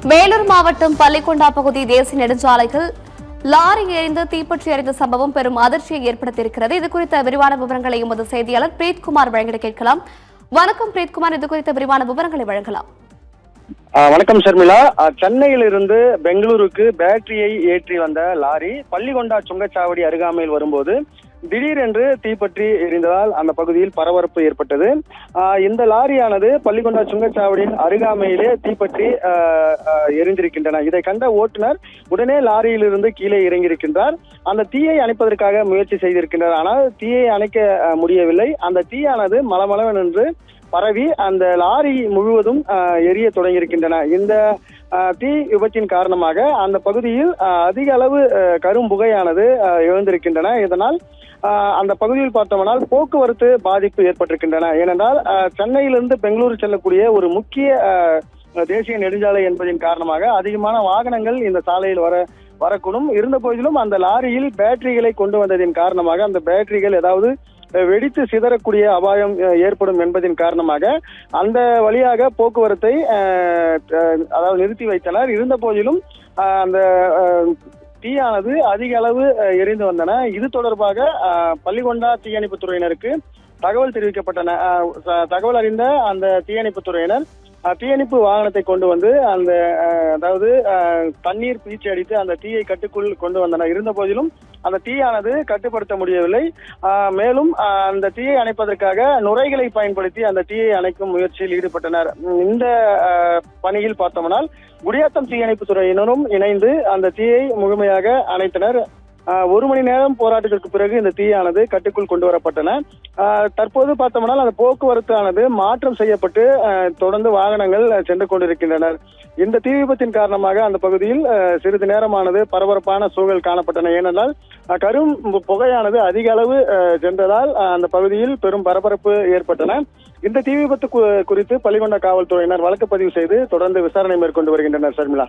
வேலூர் மாவட்டம் பள்ளிக்கொண்டா பகுதி தேசிய நெடுஞ்சாலையில் லாரி எரிந்து தீப்பற்றி எறிந்த சம்பவம் பெரும் அதிர்ச்சியை ஏற்படுத்தியிருக்கிறது. இது குறித்த விரிவான விவரங்களை எமது செய்தியாளர் பிரீத்குமார் வழங்கிட கேட்கலாம். வணக்கம் பிரீத்குமார், இது குறித்த விரிவான விவரங்களை வழங்கலாம். வணக்கம் ஷர்மிளா. சென்னையிலிருந்து பெங்களூருக்கு பேட்டரியை ஏற்றி வந்த லாரி பள்ளிக்கொண்டா சுங்கச்சாவடி அருகாமையில் வரும்போது திடீரென்று தீப்பற்றி எரிந்ததால் அந்த பகுதியில் பரபரப்பு ஏற்பட்டது. இந்த லாரியானது பள்ளிக்கொண்டா சுங்கச்சாவடியின் அருகாமையிலே தீப்பற்றி எரிந்திருக்கின்றன. இதை கண்ட ஓட்டுநர் உடனே லாரியிலிருந்து கீழே இறங்கியிருக்கின்றார். அந்த தீயை அணைப்பதற்காக முயற்சி செய்திருக்கின்றார். ஆனால் தீயை அணைக்க முடியவில்லை. அந்த தீயானது மளமளவென்று பரவி அந்த லாரி முழுவதும் எரிய தொடங்கியிருக்கின்றன. இந்த தீ விபத்தின் காரணமாக அந்த பகுதியில் அதிக அளவு கரும் புகையானது எழுந்திருக்கின்றன. இதனால் அந்த பகுதியில் பார்த்தோம்னால் போக்குவரத்து பாதிப்பு ஏற்பட்டிருக்கின்றன. ஏனென்றால் சென்னையிலிருந்து பெங்களூரு செல்லக்கூடிய ஒரு முக்கிய தேசிய நெடுஞ்சாலை என்பதின் காரணமாக அதிகமான வாகனங்கள் இந்த சாலையில் வரக்கூடும். இருந்த போதிலும் அந்த லாரியில் பேட்டரிகளை கொண்டு வந்ததின் காரணமாக அந்த பேட்டரிகள் ஏதாவது வெடித்து சிதறக்கூடிய அபாயம் ஏற்படும் என்பதின் காரணமாக அந்த வழியாக போக்குவரத்தை அதாவது நிறுத்தி வைத்தனர். இருந்த போதிலும் அந்த தீயானது அதிக அளவு எரிந்து வந்தன. இது தொடர்பாக பள்ளிக்கொண்டா தீயணைப்பு துறையினருக்கு தகவல் தெரிவிக்கப்பட்டன. தகவல் அறிந்த அந்த தீயணைப்பு துறையினர் தீயணைப்பு வாகனத்தை கொண்டு வந்து அந்த அதாவது தண்ணீர் பீச்சி அடித்து அந்த தீயை கட்டுக்குள் கொண்டு வந்தனர். இருந்த போதிலும் அந்த தீயானது கட்டுப்படுத்த முடியவில்லை. மேலும் அந்த தீயை அணைப்பதற்காக நுரைகளை பயன்படுத்தி அந்த தீயை அணைக்கும் முயற்சியில் ஈடுபட்டனர். இந்த பணியில் பார்த்தோம்னால் குடியாத்தம் தீயணைப்பு துறையினரும் இணைந்து அந்த தீயை முழுமையாக அணைத்தனர். 1 மணி நேரம் போராட்டத்திற்கு பிறகு இந்த தீயானது கட்டுக்குள் கொண்டு வரப்பட்டன. தற்போது பார்த்தோம்னால் அந்த போக்குவரத்து ஆனது மாற்றம் செய்யப்பட்டு தொடர்ந்து வாகனங்கள் சென்று கொண்டிருக்கின்றனர். இந்த தீ விபத்தின் காரணமாக அந்த பகுதியில் சிறிது நேரமானது பரபரப்பான சூழல் காணப்பட்டன. ஏனென்றால் கரும் புகையானது அதிக அளவு சென்றதால் அந்த பகுதியில் பெரும் பரபரப்பு ஏற்பட்டன. இந்த தீ விபத்து குறித்து பள்ளிக்கொண்டா காவல்துறையினர் வழக்கு பதிவு செய்து தொடர்ந்து விசாரணை மேற்கொண்டு வருகின்றனர். ஷர்மிளா.